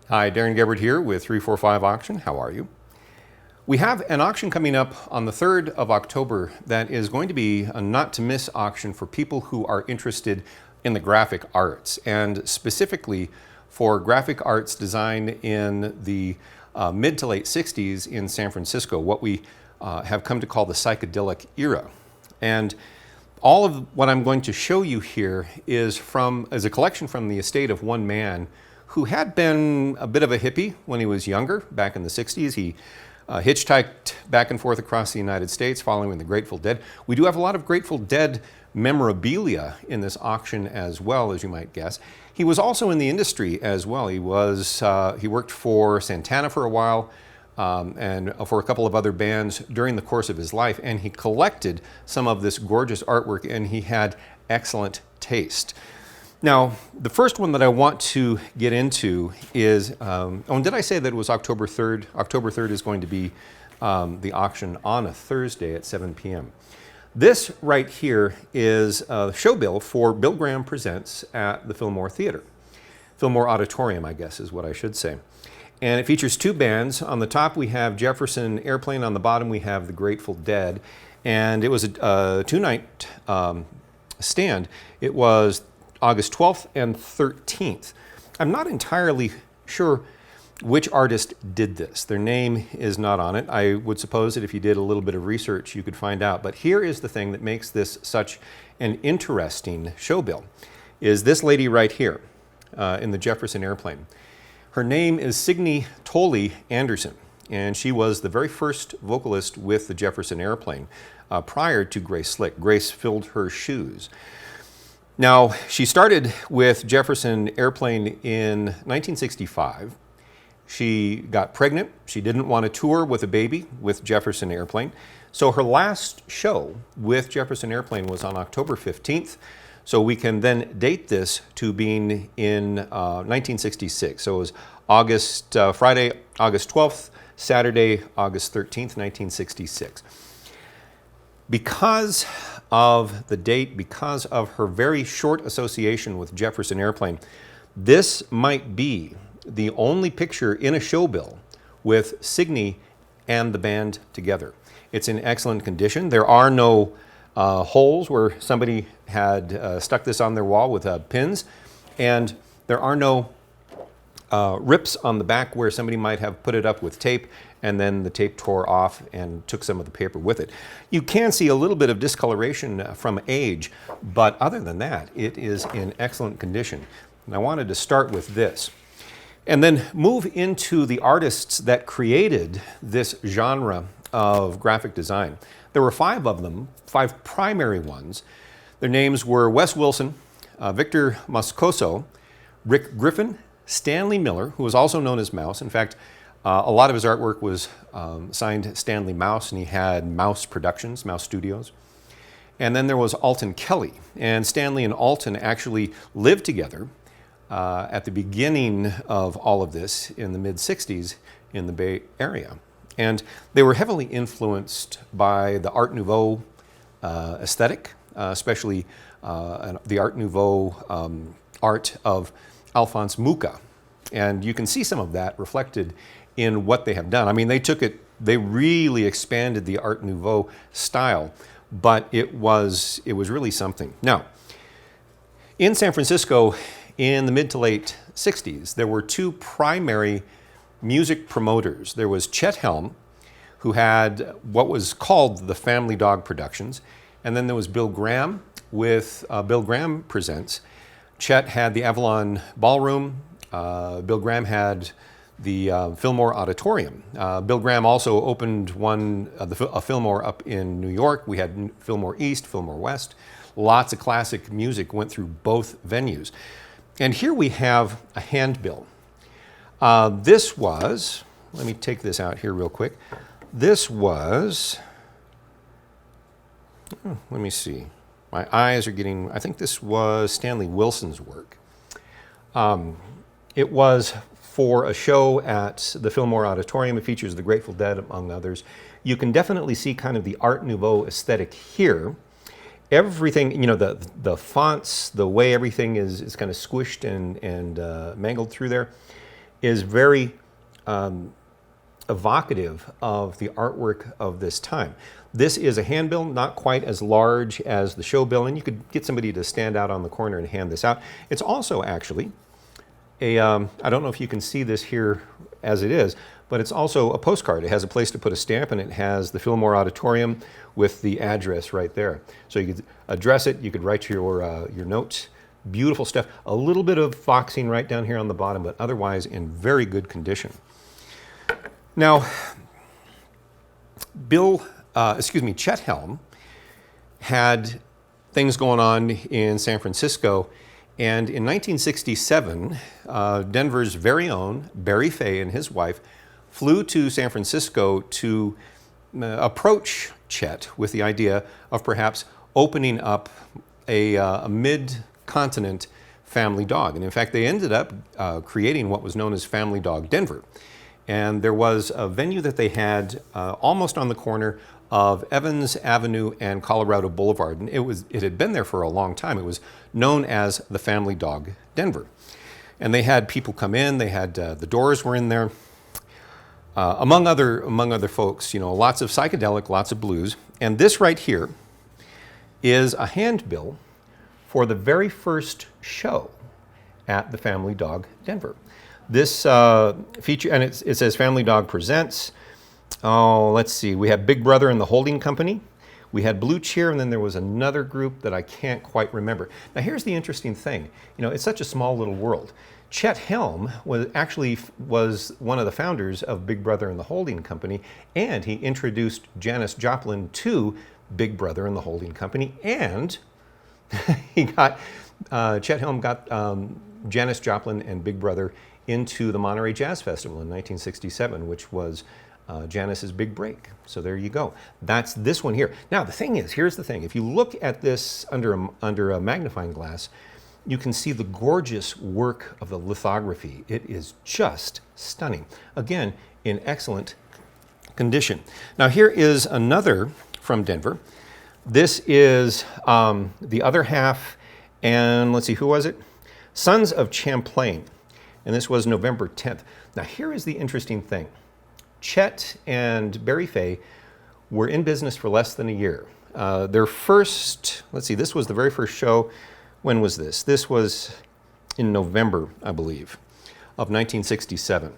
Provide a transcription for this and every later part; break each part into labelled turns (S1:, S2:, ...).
S1: Hi, Darren Gebbard here with 345 Auction. How are you? We have an auction coming up on the 3rd of October that is going to be a not-to-miss auction for people who are interested in the graphic arts, and specifically for graphic arts design in the mid to late 60s in San Francisco, what we have come to call the psychedelic era. And all of what I'm going to show you here is a collection from the estate of one man who had been a bit of a hippie when he was younger, back in the 60s. He hitchhiked back and forth across the United States following the Grateful Dead. We do have a lot of Grateful Dead memorabilia in this auction as well, as you might guess. He was also in the industry as well. He worked for Santana for a while and for a couple of other bands during the course of his life, and he collected some of this gorgeous artwork, and he had excellent taste. Now, the first one that I want to get into is, did I say that it was October 3rd? October 3rd is going to be the auction on a Thursday at 7 p.m. This right here is a show bill for Bill Graham Presents at the Fillmore Theater. Fillmore Auditorium, I guess is what I should say. And it features two bands. On the top we have Jefferson Airplane, on the bottom we have the Grateful Dead. And it was a two-night stand. It was August 12th and 13th. I'm not entirely sure which artist did this. Their name is not on it. I would suppose that if you did a little bit of research, you could find out. But here is the thing that makes this such an interesting show bill, is this lady right here in the Jefferson Airplane. Her name is Signe Tolley Anderson, and she was the very first vocalist with the Jefferson Airplane prior to Grace Slick. Grace filled her shoes. Now, she started with Jefferson Airplane in 1965. She got pregnant. She didn't want to tour with a baby with Jefferson Airplane. So her last show with Jefferson Airplane was on October 15th. So we can then date this to being in 1966. So it was Friday, August 12th, Saturday, August 13th, 1966. Because of the date, because of her very short association with Jefferson Airplane, this might be the only picture in a show bill with Signe and the band together. It's in excellent condition. There are no holes where somebody had stuck this on their wall with pins, and there are no rips on the back where somebody might have put it up with tape and then the tape tore off and took some of the paper with it. You can see a little bit of discoloration from age, but other than that, it is in excellent condition. And I wanted to start with this and then move into the artists that created this genre of graphic design. There were 5 of them, 5 primary ones. Their names were Wes Wilson, Victor Moscoso, Rick Griffin, Stanley Miller, who was also known as Mouse. In fact, a lot of his artwork was signed Stanley Mouse, and he had Mouse Productions, Mouse Studios. And then there was Alton Kelley. And Stanley and Alton actually lived together at the beginning of all of this in the mid-60s in the Bay Area. And they were heavily influenced by the Art Nouveau aesthetic, especially the Art Nouveau art of Alphonse Mucha. And you can see some of that reflected in what they have done. I mean, they really expanded the Art Nouveau style, but it was really something. Now, in San Francisco, in the mid to late 60s, there were 2 primary music promoters. There was Chet Helm, who had what was called the Family Dog Productions, and then there was Bill Graham with Bill Graham Presents. Chet had the Avalon Ballroom. Bill Graham had the Fillmore Auditorium. Bill Graham also opened a Fillmore up in New York. We had Fillmore East, Fillmore West. Lots of classic music went through both venues. And here we have a handbill. This was, let me take this out here real quick. This was, let me see. My eyes are getting, I think this was Stanley Wilson's work. It was for a show at the Fillmore Auditorium. It features the Grateful Dead, among others. You can definitely see kind of the Art Nouveau aesthetic here. Everything, you know, the fonts, the way everything is kind of squished and mangled through there, is very evocative of the artwork of this time. This is a handbill, not quite as large as the show bill, and you could get somebody to stand out on the corner and hand this out. It's also actually a, I don't know if you can see this here as it is, but it's also a postcard. It has a place to put a stamp, and it has the Fillmore Auditorium with the address right there. So you could address it, you could write your notes. Beautiful stuff. A little bit of foxing right down here on the bottom, but otherwise in very good condition. Now, Chet Helm had things going on in San Francisco, and in 1967, Denver's very own Barry Fay and his wife flew to San Francisco to approach Chet with the idea of perhaps opening up a mid-continent family dog. And in fact, they ended up creating what was known as Family Dog Denver. And there was a venue that they had almost on the corner of Evans Avenue and Colorado Boulevard. And it had been there for a long time. It was known as the Family Dog Denver. And they had people come in, they had, the Doors were in there. Among other folks, you know, lots of psychedelic, lots of blues. And this right here is a handbill for the very first show at the Family Dog Denver. This feature, and it says Family Dog Presents. Oh, let's see. We had Big Brother and the Holding Company. We had Blue Cheer, and then there was another group that I can't quite remember. Now, here's the interesting thing. You know, it's such a small little world. Chet Helm was one of the founders of Big Brother and the Holding Company, and he introduced Janis Joplin to Big Brother and the Holding Company, and Chet Helm got Janis Joplin and Big Brother into the Monterey Jazz Festival in 1967, which was Janis's big break. So there you go. That's this one here. Now the thing is, here's the thing. If you look at this under a magnifying glass, you can see the gorgeous work of the lithography. It is just stunning. Again, in excellent condition. Now here is another from Denver. This is the other half, and let's see, who was it? Sons of Champlain. And this was November 10th. Now here is the interesting thing. Chet and Barry Fay were in business for less than a year. Their first, let's see, this was the very first show. When was this? This was in November, I believe, of 1967.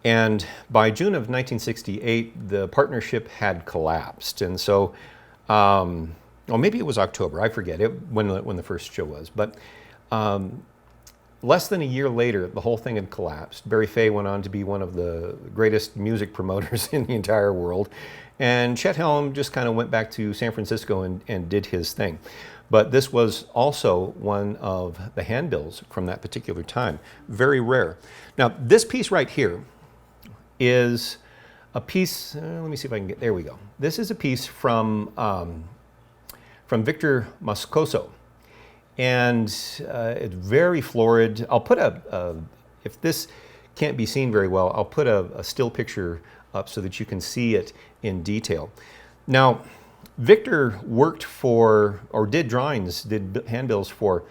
S1: And by June of 1968, the partnership had collapsed. And so, well, maybe it was October, I forget when the first show was. But less than a year later, the whole thing had collapsed. Barry Fay went on to be one of the greatest music promoters in the entire world. And Chet Helm just kind of went back to San Francisco and did his thing. But this was also one of the handbills from that particular time. Very rare. Now, this piece right here is a piece, let me see if I can get, there we go. This is a piece from Victor Moscoso. And it's very florid. I'll put if this can't be seen very well, I'll put a still picture up so that you can see it in detail. Now, Victor worked for, or did drawings, did handbills for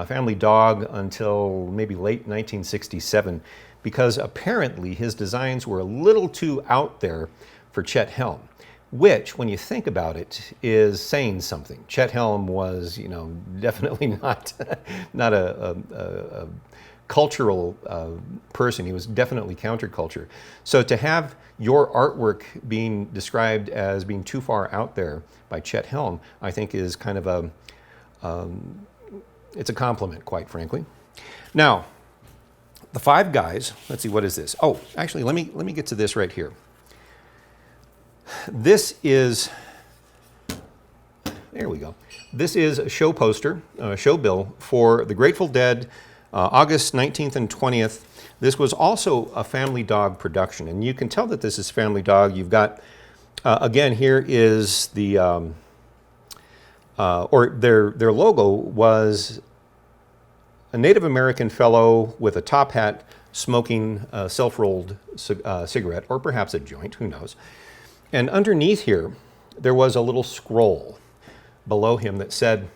S1: Family Dog until maybe late 1967, because apparently his designs were a little too out there for Chet Helm, which, when you think about it, is saying something. Chet Helm was, you know, definitely not a cultural person. He was definitely counterculture. So to have your artwork being described as being too far out there by Chet Helm, I think is kind of it's a compliment, quite frankly. Now, the five guys, let's see, what is this? Oh, actually, let me get to this right here. This is, there we go. This is a show poster, a show bill for the Grateful Dead, August 19th and 20th. This was also a Family Dog production, and you can tell that this is Family Dog. You've got, again, here is the, or their logo was a Native American fellow with a top hat smoking a self-rolled cigarette, or perhaps a joint, who knows. And underneath here, there was a little scroll below him that said,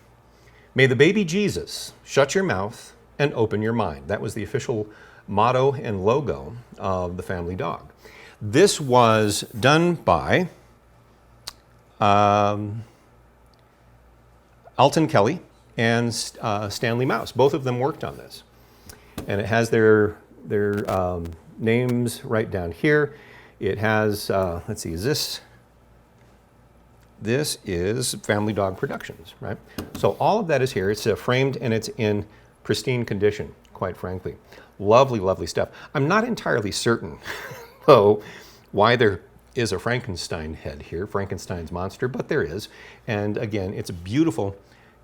S1: "May the baby Jesus shut your mouth and open your mind. That was the official motto and logo of the family dog. This was done by Alton Kelley and Stanley Mouse. Both of them worked on this. And it has their names right down here. It has, let's see, this is Family Dog Productions, right? So all of that is here. It's framed and it's in pristine condition, quite frankly. Lovely, lovely stuff. I'm not entirely certain, though, why there is a Frankenstein head here, Frankenstein's monster, but there is. And again, it's a beautiful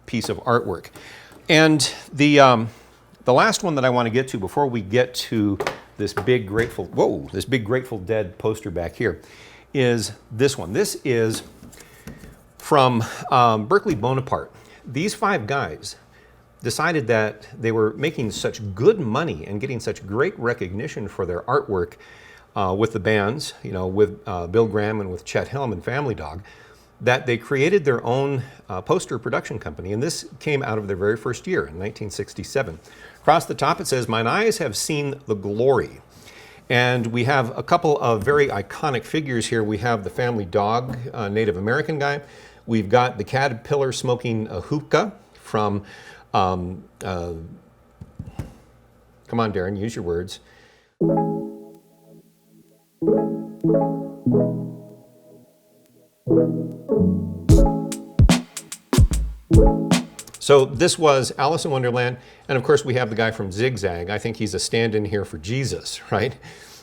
S1: piece of artwork. And the last one that I want to get to before we get to this big Grateful Dead poster back here is this one. This is from Berkeley Bonaparte. These 5 guys decided that they were making such good money and getting such great recognition for their artwork with the bands, you know, with Bill Graham and with Chet Helm and Family Dog, that they created their own poster production company. And this came out of their very first year in 1967. Across the top it says, "Mine eyes have seen the glory." And we have a couple of very iconic figures here. We have the Family Dog Native American guy. We've got the caterpillar smoking a hookah from, come on Darren, use your words. So this was Alice in Wonderland, and of course we have the guy from Zigzag. I think he's a stand-in here for Jesus, right?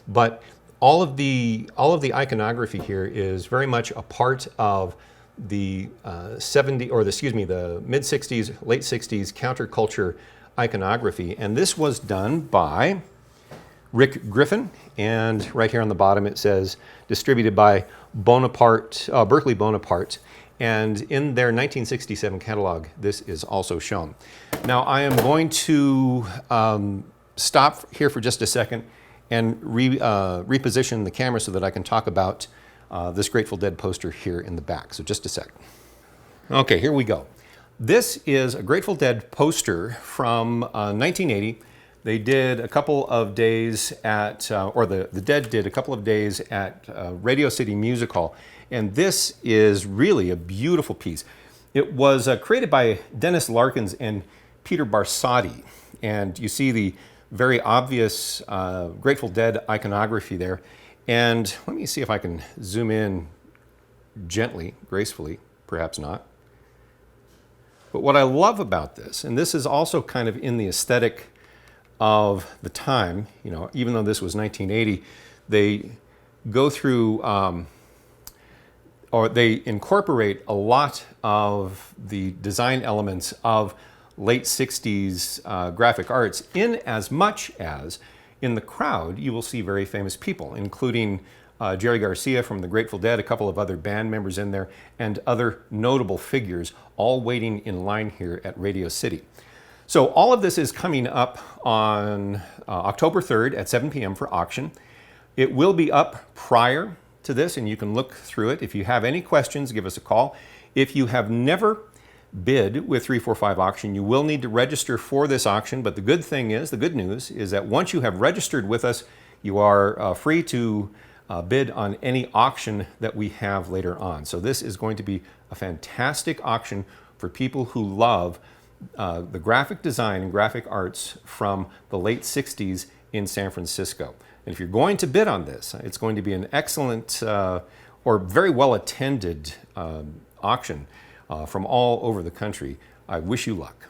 S1: But all of the iconography here is very much a part of the mid 60s, late 60s counterculture iconography, and this was done by Rick Griffin, and right here on the bottom it says distributed by Berkeley Bonaparte. And in their 1967 catalog, this is also shown. Now, I am going to stop here for just a second and reposition the camera so that I can talk about this Grateful Dead poster here in the back. So just a sec. Okay, here we go. This is a Grateful Dead poster from 1980. They did a couple of days at, the Dead did a couple of days at Radio City Music Hall. And this is really a beautiful piece. It was created by Dennis Larkins and Peter Barsotti. And you see the very obvious Grateful Dead iconography there. And let me see if I can zoom in gently, gracefully, perhaps not. But what I love about this, and this is also kind of in the aesthetic of the time, you know, even though this was 1980, they go through, or they incorporate a lot of the design elements of late 60s graphic arts, in as much as in the crowd you will see very famous people, including Jerry Garcia from the Grateful Dead, a couple of other band members in there, and other notable figures all waiting in line here at Radio City. So all of this is coming up on October 3rd at 7 p.m. for auction. It will be up prior to this, and you can look through it. If you have any questions, give us a call. If you have never bid with 345 Auction, you will need to register for this auction, but the good news is that once you have registered with us, you are free to bid on any auction that we have later on. So this is going to be a fantastic auction for people who love the graphic design and graphic arts from the late 60s in San Francisco. And if you're going to bid on this, it's going to be an excellent or very well attended auction from all over the country. I wish you luck.